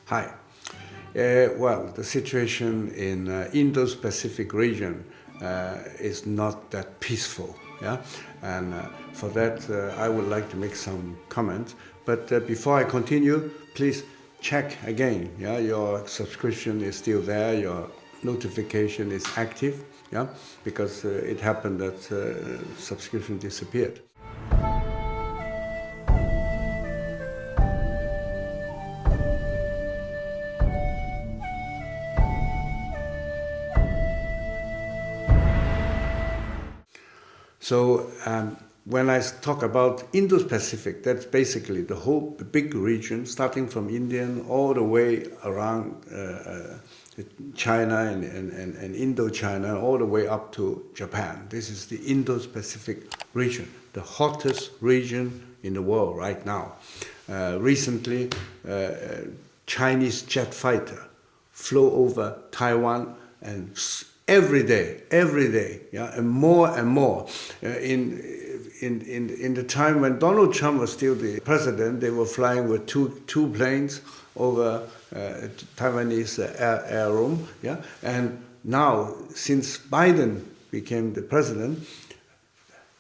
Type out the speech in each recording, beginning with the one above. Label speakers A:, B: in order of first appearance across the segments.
A: Hi. Well, the situation in Indo-Pacific region is not that peaceful, yeah? And for that, I would like to make some comments. But before I continue, please check again, yeah? Your subscription is still there, your notification is active, yeah? Because it happened that subscription disappeared. So when I talk about Indo-Pacific, that's basically the whole big region, starting from India all the way around China and Indo-China, all the way up to Japan. This is the Indo-Pacific region, the hottest region in the world right now. Recently, Chinese jet fighter flew over Taiwan and every day, yeah, and more. In the time when Donald Trump was still the president, they were flying with two planes over Taiwanese air room, yeah. And now, since Biden became the president,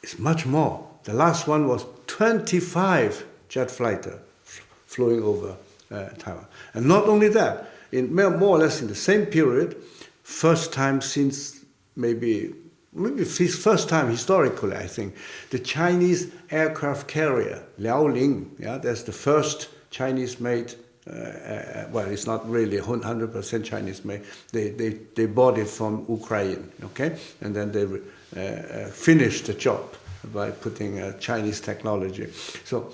A: it's much more. The last one was 25 jet fighter flying over Taiwan, and not only that, in more or less in the same period. First time since maybe first time historically, I think, the Chinese aircraft carrier, Liaoling, yeah, that's the first Chinese-made, well, it's not really 100% Chinese-made, they bought it from Ukraine, okay? And then they finished the job by putting Chinese technology. So,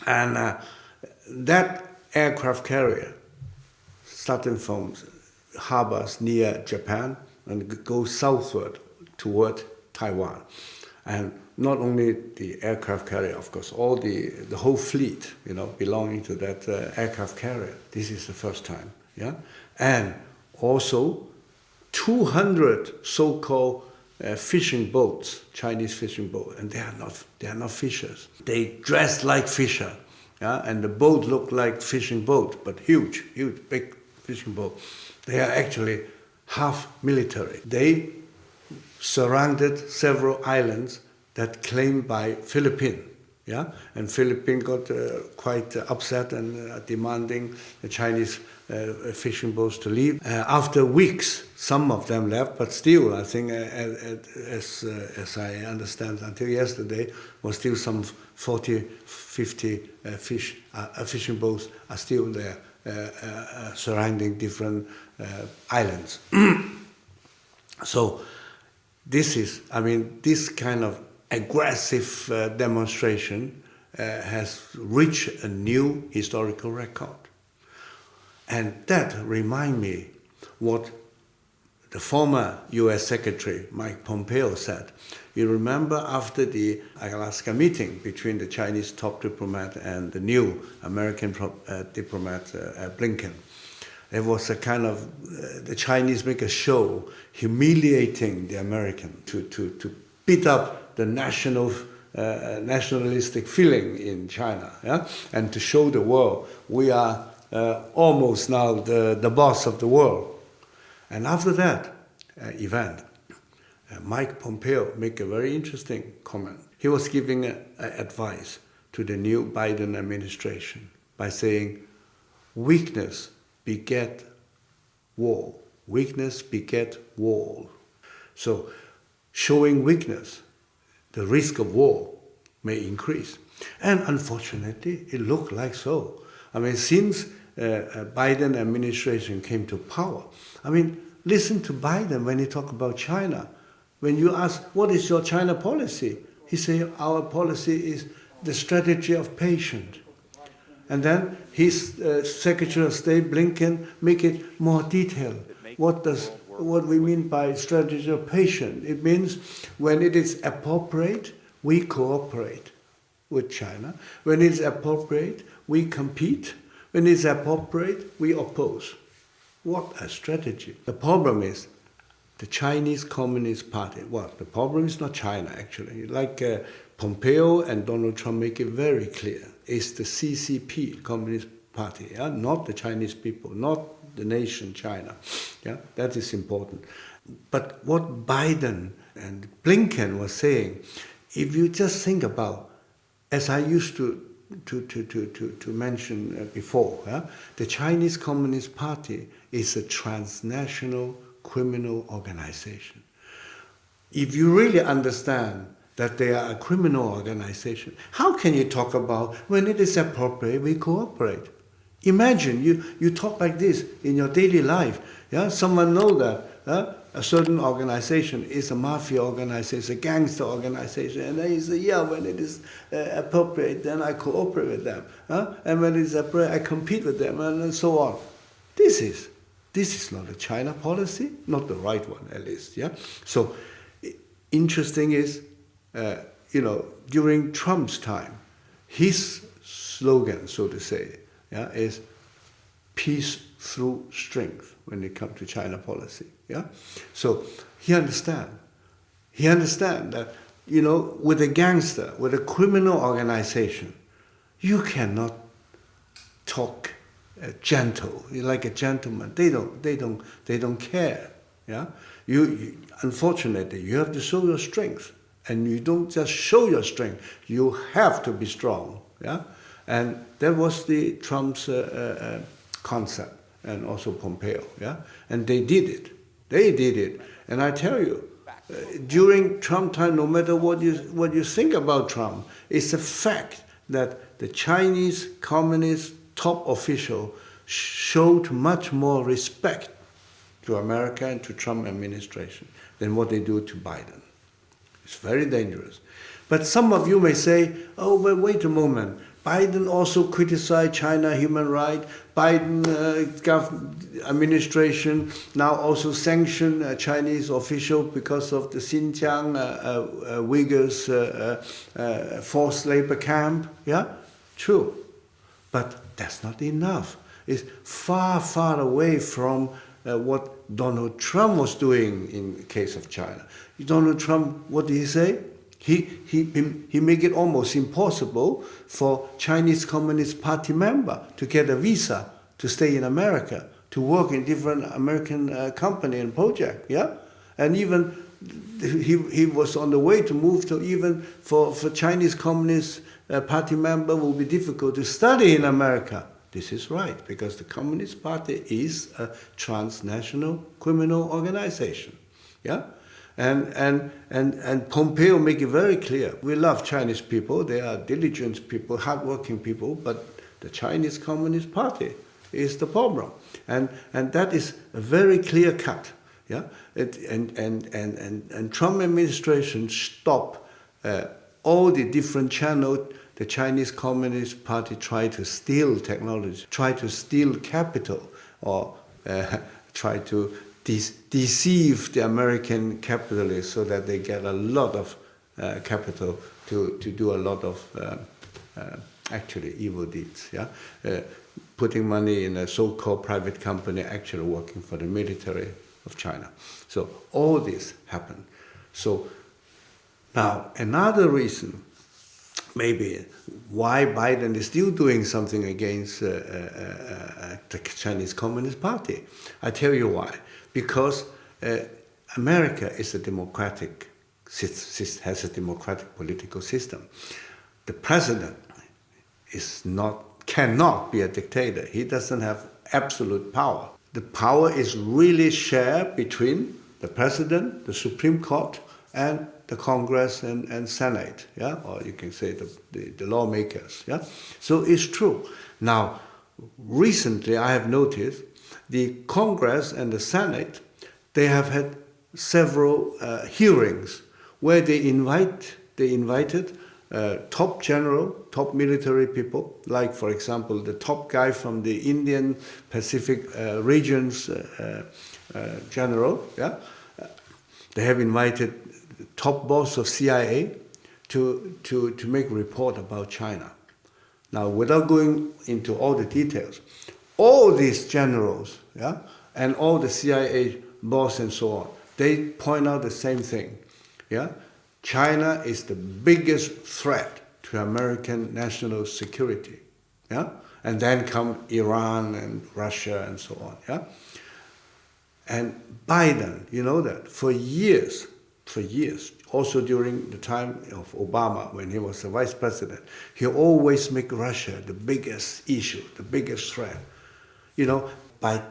A: and that aircraft carrier, starting from harbors near Japan and go southward toward Taiwan. And not only the aircraft carrier, of course, all the whole fleet, you know, belonging to that aircraft carrier. This is the first time, yeah? And also 200 so-called fishing boats, Chinese fishing boats, and they are not fishers. They dress like fisher, yeah? And the boat look like fishing boat, but huge, big fishing boat. They are actually half military. They surrounded several islands that claimed by Philippines, yeah? And Philippines got quite upset and demanding the Chinese fishing boats to leave. After weeks, some of them left, but still, I think, as I understand, until yesterday, was still some 40, 50 fishing boats are still there. Surrounding different islands. So this is, I mean, this kind of aggressive demonstration has reached a new historical record. And that reminds me what the former U.S. Secretary Mike Pompeo said. You remember after the Alaska meeting between the Chinese top diplomat and the new American diplomat Blinken, there was a kind of, the Chinese make a show humiliating the American to beat up the nationalistic feeling in China, yeah? And to show the world we are almost now the boss of the world. And after that event, Mike Pompeo made a very interesting comment. He was giving advice to the new Biden administration by saying, weakness beget war. Weakness beget war. So showing weakness, the risk of war may increase. And unfortunately, it looked like so. I mean, since Biden administration came to power, I mean, listen to Biden when he talk about China. When you ask, what is your China policy? He say, our policy is the strategy of patience. And then his Secretary of State, Blinken, make it more detailed. What we mean by strategy of patience? It means when it is appropriate, we cooperate with China. When it's appropriate, we compete. When it's appropriate, we oppose. What a strategy. The problem is the Chinese Communist Party. Well, the problem is not China, actually. Like Pompeo and Donald Trump make it very clear. It's the CCP, Communist Party, yeah? Not the Chinese people, not the nation China. Yeah? That is important. But what Biden and Blinken were saying, if you just think about, as I used to mention before, yeah? The Chinese Communist Party is a transnational criminal organization. If you really understand that they are a criminal organization, how can you talk about when it is appropriate, we cooperate? Imagine you talk like this in your daily life. Yeah? Someone knows that a certain organization is a mafia organization, a gangster organization, and they say, yeah, when it is appropriate, then I cooperate with them. And when it is appropriate, I compete with them, and so on. This is not a China policy, not the right one, at least. Yeah. So, interesting is, during Trump's time, his slogan, so to say, yeah, is peace through strength when it comes to China policy. Yeah? So he understands that, with a gangster, with a criminal organization, you cannot talk gentle, like a gentleman. They don't care. Yeah? Unfortunately, you have to show your strength. And you don't just show your strength, you have to be strong. Yeah? And that was the Trump's concept, and also Pompeo. Yeah? And they did it. And I tell you, during Trump time, no matter what you think about Trump, it's a fact that the Chinese Communist top official showed much more respect to America and to Trump administration than what they do to Biden. It's very dangerous. But some of you may say, oh, but wait a moment. Biden also criticized China human rights. Biden administration now also sanctioned a Chinese official because of the Xinjiang Uyghurs forced labor camp. Yeah, true. But that's not enough. It's far, far away from what Donald Trump was doing in the case of China. Donald Trump, what did he say? He make it almost impossible for Chinese Communist Party member to get a visa to stay in America, to work in different American company and project, yeah? And even he was on the way to move to, even for Chinese Communist Party member will be difficult to study in America. This is right, because the Communist Party is a transnational criminal organization, yeah? And Pompeo make it very clear. We love Chinese people. They are diligent people, hardworking people. But the Chinese Communist Party is the problem, and that is a very clear cut. Yeah, and Trump administration stop all the different channels. The Chinese Communist Party try to steal technology, try to steal capital, or try to deceive the American capitalists so that they get a lot of capital to do a lot of actually evil deeds. Yeah, putting money in a so-called private company actually working for the military of China. So all this happened. So now another reason maybe why Biden is still doing something against the Chinese Communist Party. I tell you why. Because America is a democratic, has a democratic political system. The president cannot be a dictator. He doesn't have absolute power. The power is really shared between the president, the Supreme Court, and the Congress and Senate, yeah, or you can say the lawmakers, yeah. So it's true. Now, recently I have noticed the Congress and the Senate, they have had several hearings where they invited top general, top military people, like for example the top guy from the Indian Pacific regions general, yeah. They have invited the top boss of CIA to make a report about China. Now, without going into all the details, all these generals, yeah, and all the CIA boss and so on, they point out the same thing, yeah. China is the biggest threat to American national security, yeah, And then come Iran and Russia and so on, yeah? And Biden, you know that, for years, also during the time of Obama, when he was the vice president, he always make Russia the biggest issue, the biggest threat. You know, by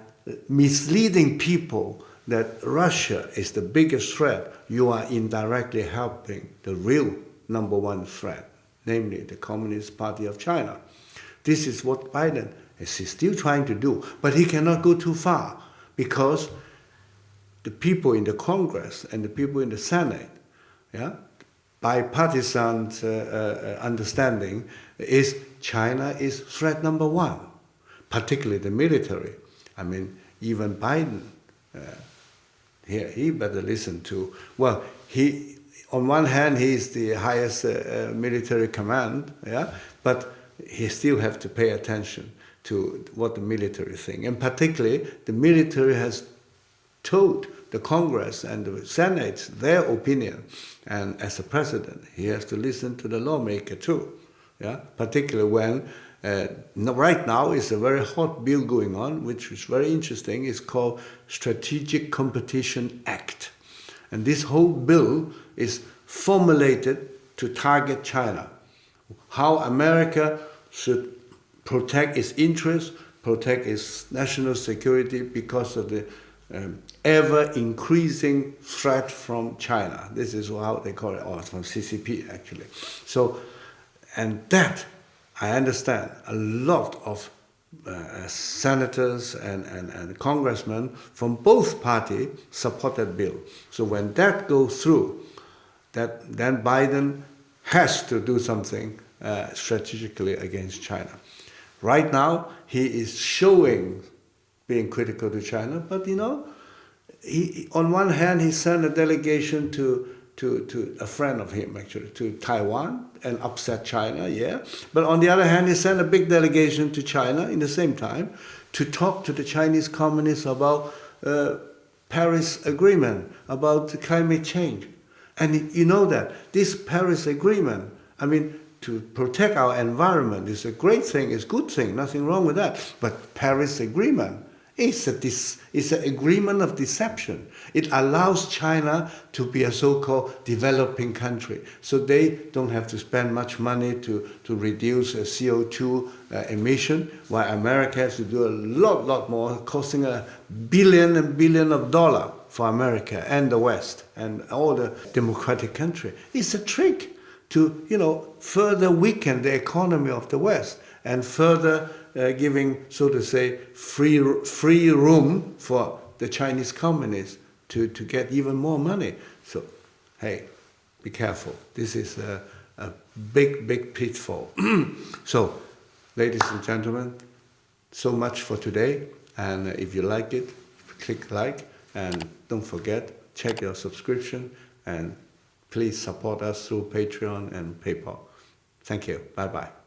A: misleading people that Russia is the biggest threat, you are indirectly helping the real number one threat, namely the Communist Party of China. This is what Biden is still trying to do, but he cannot go too far because the people in the Congress and the people in the Senate, yeah, bipartisan understanding is China is threat number one, particularly the military. I mean, even Biden, he better listen to, well, he, on one hand, he is the highest military command, yeah, but he still have to pay attention to what the military think. And particularly, the military has told the Congress and the Senate their opinion. And as a president, he has to listen to the lawmaker too, yeah, particularly when right now is a very hot bill going on, which is very interesting. It's called Strategic Competition Act. And this whole bill is formulated to target China. How America should protect its interests, protect its national security because of the ever-increasing threat from China. This is how they call it, or it's from CCP actually. So, and that, I understand, a lot of senators and congressmen from both parties support that bill. So when that goes through, then Biden has to do something strategically against China. Right now, he is showing being critical to China, but you know, on one hand, he sent a delegation to a friend of him, actually, to Taiwan and upset China, yeah. But on the other hand, he sent a big delegation to China in the same time to talk to the Chinese communists about Paris Agreement, about climate change. And you know that this Paris Agreement, I mean, to protect our environment is a great thing, it's a good thing, nothing wrong with that. But Paris Agreement is an agreement of deception. It allows China to be a so-called developing country. So they don't have to spend much money to reduce CO2 emission, while America has to do a lot more, costing $1 billion and billion of dollars for America and the West and all the democratic countries. It's a trick to, you know, further weaken the economy of the West and further giving, so to say, free room for the Chinese communists to get even more money. So, hey, be careful. This is a big pitfall. So, ladies and gentlemen, so much for today. And if you like it, click like. And don't forget, check your subscription. And please support us through Patreon and PayPal. Thank you. Bye-bye.